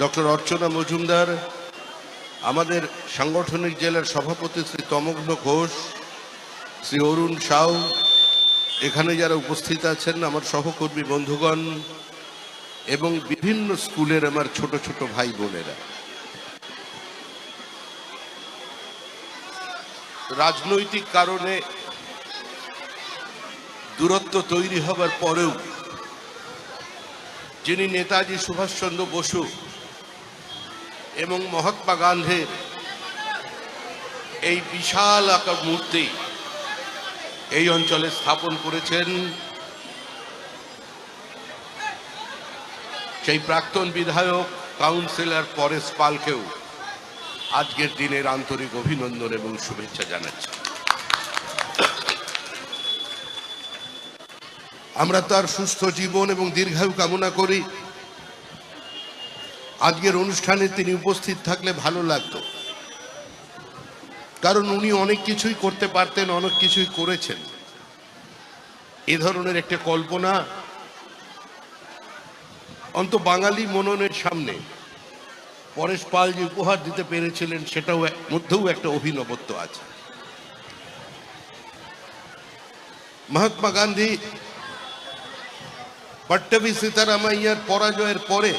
Doctor অর্চনা মজুমদার, আমাদের সাংগঠনিক জেলার সভাপতি শ্রী তমগ্ন ঘোষ, শ্রী অরুণ সাউ, এখানে যারা উপস্থিত আছেন আমার সহকর্মী বন্ধুগণ এবং বিভিন্ন স্কুলের আমার ছোট ছোট ভাই বোনেরা, রাজনৈতিক কারণে দূরত্ব তৈরি হবার পরেও যিনি নেতাজি সুভাষচন্দ্র বসু এবং মহাত্মা গান্ধীর এই বিশাল আকার মূর্তি এই অঞ্চলে স্থাপন করেছেন, সেই প্রাক্তন বিধায়ক কাউন্সিলর পরেশ পালকেও আজকের দিনের আন্তরিক অভিনন্দন এবং শুভেচ্ছা জানাচ্ছি। আমরা তার সুস্থ জীবন এবং দীর্ঘায়ু কামনা করি। আজকের অনুষ্ঠানে তিনি উপস্থিত থাকলে ভালো লাগতো, কারণ উনি অনেক কিছুই করতে পারতেন, অনেক কিছুই করেছেন। এ ধরনের একটা কল্পনা অন্ত বাঙালি মননের সামনে পরেশ পাল যে উপহার দিতে পেরেছিলেন সেটাও মধ্যেও একটা অভিনবত্ব আছে। মহাত্মা গান্ধী পট্টভি সীতারামাইয়ার পরাজয়ের পরে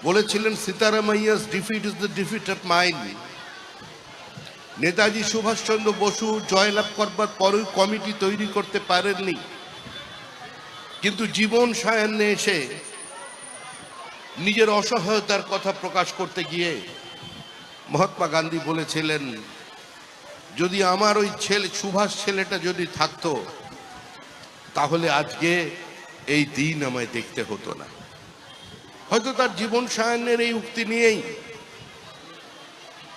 বলেছিলেন, Sitaramayya's defeat is the defeat of mine. Netaji Subhashchandra Bose জয়লাভ করবার পরেও কমিটি তৈরি করতে পারেননি, কিন্তু জীবন সায়ান্নে এসে নিজের অসহায়তার কথা প্রকাশ করতে গিয়ে মহাত্মা গান্ধী বলেছিলেন, যদি আমার ওই ছেলে সুভাষ ছেলেটা যদি থাকতো তাহলে আজকে এই দিন আমায় দেখতে হতো না। হয়তো তার জীবন সায়ান্নের এই উক্তি নিয়েই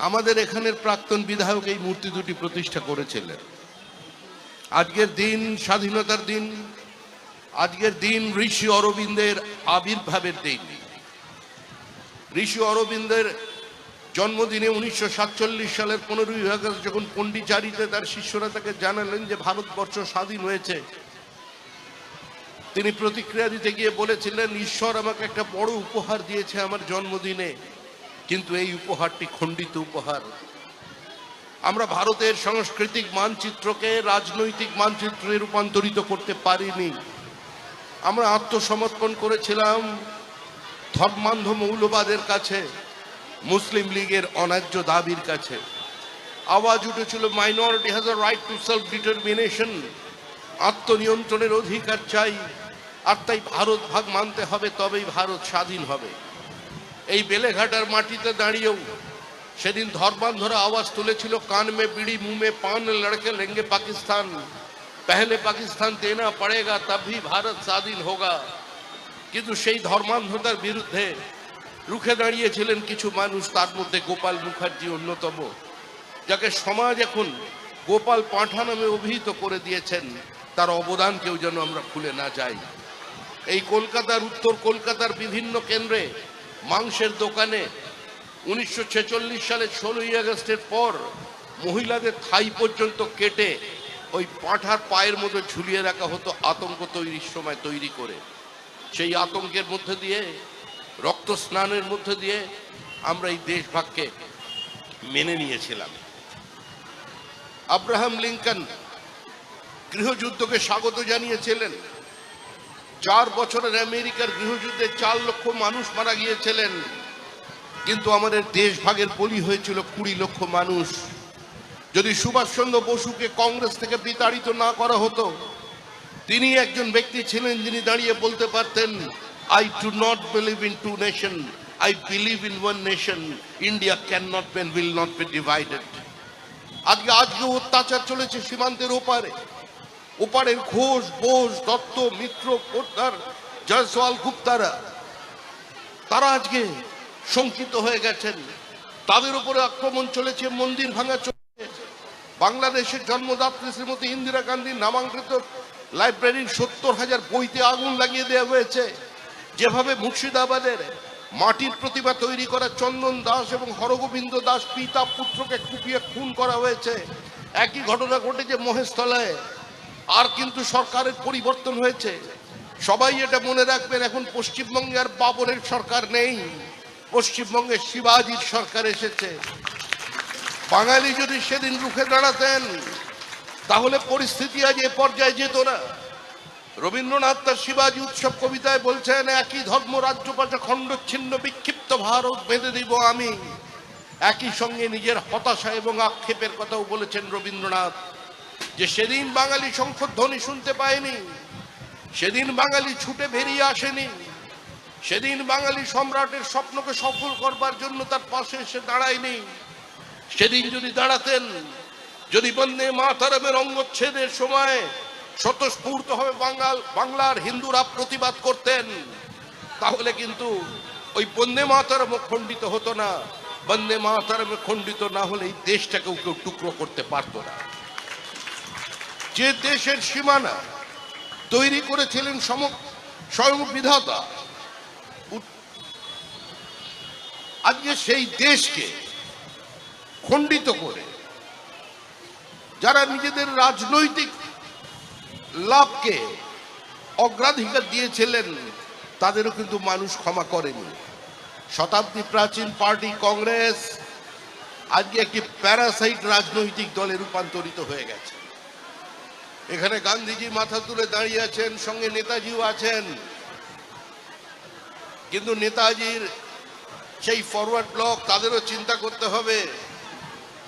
আমাদের এখানের প্রাক্তন বিধায়ক এই মূর্তি দুটি প্রতিষ্ঠা করেছিলেন। আজকের দিন স্বাধীনতার দিন, আজকের দিন ঋষি অরবিন্দের আবির্ভাবের দিন। ঋষি অরবিন্দের জন্মদিনে 1947 সালের 15ই আগস্ট যখন পন্ডিচারীতে তার শিষ্যরা তাকে জানালেন যে ভারতবর্ষ স্বাধীন হয়েছে, তিনি প্রতিক্রিয়া দিতে গিয়ে বলেছিলেন, ঈশ্বর আমাকে একটা বড় উপহার দিয়েছে আমার জন্মদিনে, কিন্তু এই উপহারটি খণ্ডিত উপহার। আমরা ভারতের সাংস্কৃতিক মানচিত্রকে রাজনৈতিক মানচিত্রে রূপান্তরিত করতে পারিনি। আমরা আত্মসমর্পণ করেছিলাম ধর্মান্ধ মৌলবাদের কাছে, মুসলিম লীগের অন্যায্য দাবির কাছে। আওয়াজ উঠেছিল, minority has a right to self determination, আত্মনিয়ন্ত্রণের অধিকার চাই, আর তাই ভারত ভাগ মানতে হবে, তবেই ভারত স্বাধীন হবে। এই বেলেঘাটার মাটিতে দাঁড়িয়েও সেদিন ধর্মান্ধরা আওয়াজ তুলেছিল, কান মে বিড়ি মুঁহ মে পান লড়কে লেঙ্গে পাকিস্তান, পহলে পাকিস্তান দেনা পড়েগা তभी ভারত স্বাধীন হোগা। কিন্তু সেই ধর্মান্ধতার বিরুদ্ধে রুখে দাঁড়িয়েছিলেন কিছু মানুষ, তার মধ্যে গোপাল মুখার্জি অন্যতম, যাকে সমাজ এখন গোপাল পাঁঠা নামে অভিহিত করে দিয়েছেন। তার অবদান কেউ যেন আমরা ভুলে না যাই। এই কলকাতার, উত্তর কলকাতার বিভিন্ন কেন্দ্রে মাংসের দোকানে 1946 সালের 16ই আগস্টের পর মহিলাদের থাই পর্যন্ত কেটে ওই পাঁঠার পায়ের মধ্যে ঝুলিয়ে রাখা হতো আতঙ্ক তৈরির সময় তৈরি করে। সেই আতঙ্কের মধ্যে দিয়ে, রক্ত স্নানের মধ্যে দিয়ে আমরা এই দেশভাগকে মেনে নিয়েছিলাম। আব্রাহাম লিঙ্কন গৃহযুদ্ধকে স্বাগত জানিয়েছিলেন। 4 বছরের আমেরিকার গৃহযুদ্ধে 4 লক্ষ মানুষ মারা গিয়েছিলেন, কিন্তু আমাদের দেশভাগের বলি হয়েছিল 20 লক্ষ মানুষ। যদি সুভাষচন্দ্র বসুকে কংগ্রেস থেকে বিতাড়িত না করা হতো, তিনি একজন ব্যক্তি ছিলেন যিনি দাঁড়িয়ে বলতে পারতেন, I do not believe in two nations, I believe in one nation. India cannot and will not be divided. আজকে অত্যাচার চলেছে সীমান্তের ওপারে। ওপারের ঘোষ, বোস, দত্ত, মিত্র, পোদ্দার, জয়সওয়াল, গুপ্তারা, তারা আজকে শঙ্কিত হয়ে গেছেন। তাদের উপরে আক্রমণ চলেছে, মন্দির ভাঙা চলেছে। বাংলাদেশের জন্মদাত্রী শ্রীমতী ইন্দিরা গান্ধীর নামাঙ্কিত লাইব্রেরির 70,000 বইতে আগুন লাগিয়ে দেওয়া হয়েছে। যেভাবে মুর্শিদাবাদের মাটির প্রতিভা তৈরি করা চন্দন দাস এবং হরগোবিন্দ দাস পিতা পুত্রকে কুপিয়ে খুন করা হয়েছে, একই ঘটনা ঘটেছে মহেশতলায়। আর কিন্তু সরকারের পরিবর্তন হয়েছে। সবাই এটা মনে রাখবেন, এখন পশ্চিমবঙ্গে আর বাবরের সরকার নেই, পশ্চিমবঙ্গে শিবাজির সরকার এসেছে। বাঙালি যদি সেদিন রুখে দাঁড়াতেন তাহলে পরিস্থিতি আজ এ পর্যায়ে যেত না। রবীন্দ্রনাথ তার শিবাজি উৎসব কবিতায় বলছেন, একই ধর্ম রাজ্য পাশে খণ্ডচ্ছিন্ন বিক্ষিপ্ত ভারত বেঁধে দিব আমি। একই সঙ্গে নিজের হতাশা এবং আক্ষেপের কথাও বলেছেন রবীন্দ্রনাথ, যে সেদিন বাঙালি শঙ্খধ্বনি শুনতে পায়নি, সেদিন বাঙালি ছুটে বেরিয়ে আসেনি, সেদিন বাঙালি সম্রাটের স্বপ্নকে সফল করবার জন্য তার পাশে এসে দাঁড়ায়নি। সেদিন যদি দাঁড়াতেন, যদি বন্দে মাতরমের অঙ্গচ্ছেদের সময় স্বতঃস্ফূর্তভাবে বাংলার হিন্দুরা প্রতিবাদ করতেন, তাহলে কিন্তু ওই বন্দে মাতরম খণ্ডিত হতো না। বন্দে মাতরম খণ্ডিত না হলে এই দেশটাকেও কেউ টুকরো করতে পারত না। যে দেশের সীমানা তৈরি করেছিলেন স্বয়ং বিধাতা, আজকে সেই দেশকে খণ্ডিত করে যারা নিজেদের রাজনৈতিক লাভকে অগ্রাধিকার দিয়েছিলেন, তাদেরও কিন্তু মানুষ ক্ষমা করেনি। শতাব্দী প্রাচীন পার্টি কংগ্রেস আজকে একটি প্যারাসাইট রাজনৈতিক দলে রূপান্তরিত হয়ে গেছে। এখানে গান্ধীজি মাথা তুলে দাঁড়িয়ে আছেন, সঙ্গে নেতাজিও আছেন, কিন্তু নেতাজির সেই ফরওয়ার্ড ব্লক তাদেরও চিন্তা করতে হবে।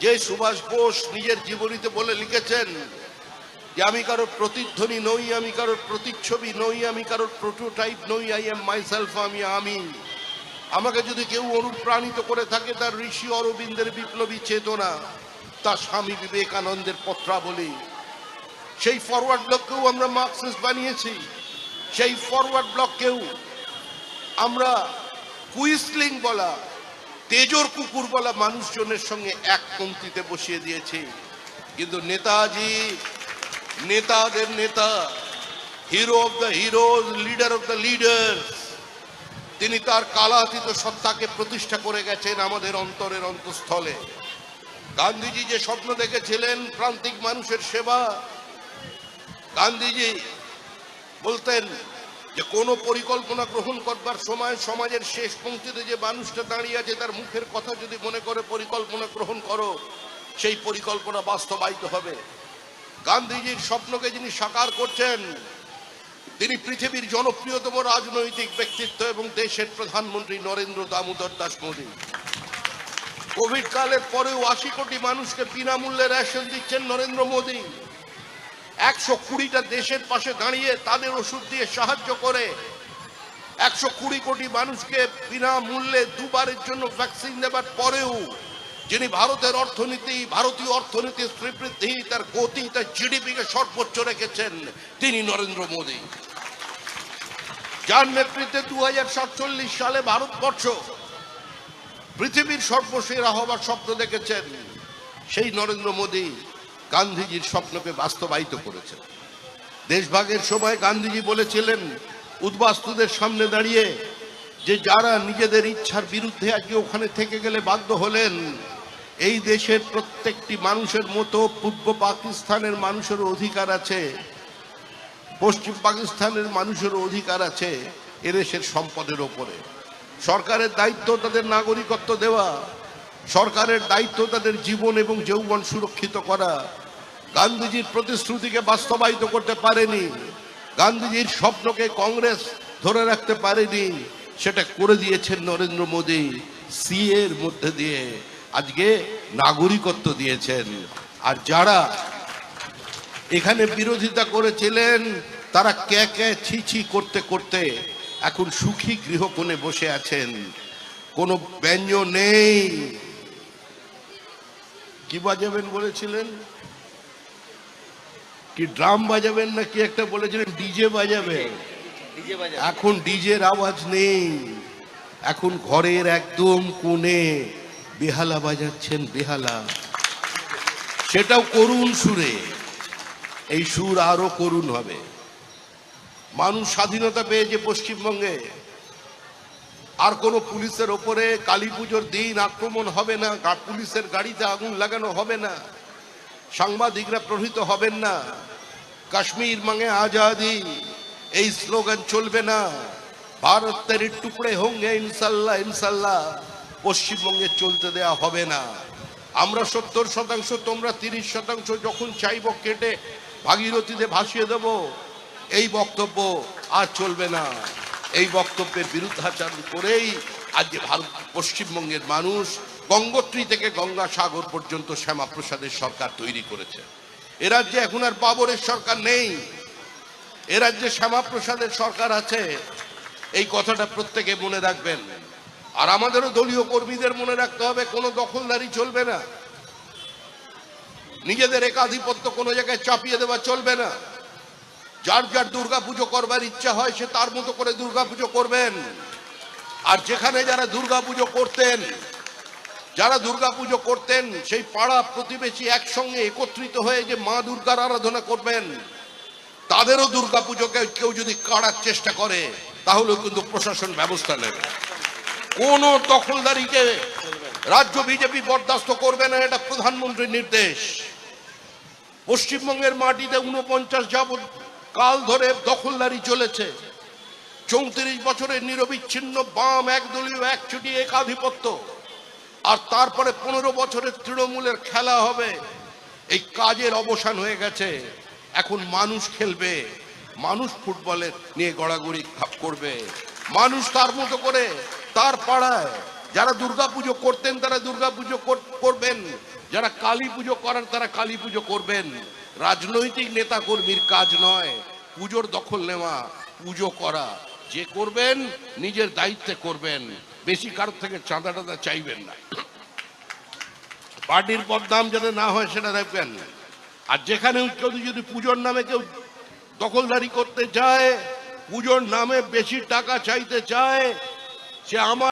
যে সুভাষ বোস নিজের জীবনীতে বলে লিখেছেন যে আমি কারোর প্রতিধ্বনি নই, আমি কারোর প্রতিচ্ছবি নই, আমি কারোর প্রোটোটাইপ নই, আই এম মাইসেলফ, আমি। আমাকে যদি কেউ অনুপ্রাণিত করে থাকে তার ঋষি অরবিন্দের বিপ্লবী চেতনা, তার স্বামী বিবেকানন্দের পত্রাবলী। সেই ফরওয়ার্ড ব্লককেও আমরা মার্কসিস্ট বানিয়েছি, সেই ফরওয়ার্ড ব্লককেও আমরা কুইসলিং বলা, তেজর কুকুর বলা মানুষজনের সঙ্গে এক পংক্তিতে বসিয়ে দিয়েছি। কিন্তু নেতাজি নেতাদের নেতা, hero of the heroes, leader of the leaders, তিনি তার কালাতীত সত্তাকে প্রতিষ্ঠা করে গেছেন আমাদের অন্তরের অন্তঃস্থলে। গান্ধীজি যে স্বপ্ন দেখেছিলেন প্রান্তিক মানুষের সেবা, গান্ধীজি বলতেন যে কোনো পরিকল্পনা গ্রহণ করবার সময় সমাজের শেষ পংক্তিতে যে মানুষটা দাঁড়িয়ে আছে তার মুখের কথা যদি মনে করে পরিকল্পনা গ্রহণ করো, সেই পরিকল্পনা বাস্তবায়িত হবে। গান্ধীজির স্বপ্নকে যিনি সাকার করছেন, তিনি পৃথিবীর জনপ্রিয়তম রাজনৈতিক ব্যক্তিত্ব এবং দেশের প্রধানমন্ত্রী নরেন্দ্র দামোদর দাস মোদী। কোভিড কালের পরেও 80 কোটি মানুষকে বিনামূল্যে রেশন দিচ্ছেন নরেন্দ্র মোদী। 120টা দেশের পাশে দাঁড়িয়ে তাদের ওষুধ দিয়ে সাহায্য করে 120 কোটি মানুষকে বিনামূল্যে দুবারের জন্য ভ্যাকসিন দেবার পরেও যিনি ভারতীয় অর্থনীতির শ্রীবৃদ্ধি, তার গতি, তার জিডিপি কে সর্বোচ্চ রেখেছেন, তিনি নরেন্দ্র মোদী। যার নেতৃত্বে 2047 সালে ভারতবর্ষ পৃথিবীর সর্বসেরা হবার স্বপ্ন দেখেছেন, সেই নরেন্দ্র মোদী গান্ধীজির স্বপ্নকে বাস্তবায়িত করেছেন। দেশভাগের সময় গান্ধীজি বলেছিলেন উদ্বাস্তুদের সামনে দাঁড়িয়ে যে যারা নিজেদের ইচ্ছার বিরুদ্ধে আজকে ওখানে থেকে গেলে বাধ্য হলেন, এই দেশের প্রত্যেকটি মানুষের মতো পূর্ব পাকিস্তানের মানুষেরও অধিকার আছে, পশ্চিম পাকিস্তানের মানুষেরও অধিকার আছে এদেশের সম্পদের ওপরে। সরকারের দায়িত্ব তাদের নাগরিকত্ব দেওয়া, সরকারের দায়িত্ব তাদের জীবন এবং যৌবন সুরক্ষিত করা। গান্ধীজির প্রতিশ্রুতিকে বাস্তবায়িত করতে পারেনি, গান্ধীজির স্বপ্নকে কংগ্রেস ধরে রাখতে পারেনি, সেটা করে দিয়েছেন নরেন্দ্র মোদী। সিএ এর মধ্যে দিয়ে আজকে নাগরিকত্ব দিয়েছেন। আর যারা এখানে বিরোধিতা করেছিলেন তারা কে কে ছি ছি করতে করতে এখন সুখী গৃহকোণে বসে আছেন, কোনো ব্যঞ্জন নেই। কি বাজাবেন বলেছিলেন, কি ড্রাম বাজাবেন না কি একটা বলেছিলেন, ডিজে বাজাবেন। এখন ডিজের আওয়াজ নেই, এখন ঘরের একদম কোণে বেহালা বাজাচ্ছেন, বেহালা, সেটাও করুণ সুরে। এই সুর আরো করুণ হবে। মানুষ স্বাধীনতা পেয়েছে পশ্চিমবঙ্গে, আর কোনো পুলিশের ওপরে কালী পুজোর দিন আক্রমণ হবে না, পুলিশের গাড়িতে আগুন লাগানো হবে না, সাংবাদিকরা প্রহৃত হবেন না। কাশ্মীর মাঙে আজাদি, এই স্লোগান চলবে না। ভারত তেরে টুকরে হোঙ্গে ইনশাল্লাহ ইনশাল্লাহ পশ্চিমবঙ্গে চলতে দেয়া হবে না। আমরা 70%, তোমরা 30%, যখন চাইব কেটে ভাগীরথীতে ভাসিয়ে দেব, এই বক্তব্য আর চলবে না। এই বক্তব্যের বিরুদ্ধাচারণ করেই আজকে ভারত পশ্চিমবঙ্গের মানুষ গঙ্গোত্রী থেকে গঙ্গাসাগর পর্যন্ত শ্যামাপ্রসাদের সরকার তৈরি করেছে। এ রাজ্যে এখন আর বাবরের সরকার নেই, এ রাজ্যে শ্যামাপ্রসাদের সরকার আছে। এই কথাটা প্রত্যেকে মনে রাখবেন। আর আমাদেরও দলীয় কর্মীদের মনে রাখতে হবে, কোনো দখলদারি চলবে না, নিজেদের একাধিপত্য কোনো জায়গায় চাপিয়ে দেওয়া চলবে না। যার যার দুর্গাপুজো করবার ইচ্ছা হয় সে তার মতো করে দুর্গাপুজো করবেন। আর যেখানে যারা দুর্গাপুজো করতেন সেই পাড়া প্রতিবেশী একসঙ্গে একত্রিত হয়ে যে মা দুর্গার আরাধনা করবেন, তাদেরও দুর্গাপুজোকে কেউ যদি কাড়ার চেষ্টা করে তাহলেও কিন্তু প্রশাসন ব্যবস্থা নেবে। কোন দখলদারিকে রাজ্য বিজেপি বরদাস্ত করবে না, এটা প্রধানমন্ত্রীর নির্দেশ। পশ্চিমবঙ্গের মাটিতে 49 যাবৎ কাল ধরে দখলদারি চলেছে। 34 বছরের নিরবিচ্ছিন্ন বাম একদলীয় একচুটি একাধিপত্য, আর তারপরে 15 বছরের তৃণমূলের খেলা হবে। এই কাজের অবসান হয়ে গেছে। এখন মানুষ খেলবে, মানুষ ফুটবলের নিয়ে গড়াগড়ি করবে, মানুষ তার মতো করে তার পাড়ায় যারা দুর্গাপুজো করতেন তারা দুর্গাপুজো করবেন, যারা কালী পুজো করার তারা কালী পুজো করবেন। রাজনৈতিক নেতা কর্মীর কাজ নয় পুজোর দখল নেওয়া, পুজো করা। যে করবেন নিজের দায়িত্বে করবেন, বেশি কারোর থেকে চাঁদা টাদা চাইবেন না। পার্টির বদনাম যাতে না হয় সেটা দেখবেন। আর যেখানে কেউ যদি পুজোর নামে কেউ দখলদারি করতে চায়, পুজোর নামে বেশি টাকা চাইতে চায়, সে আমার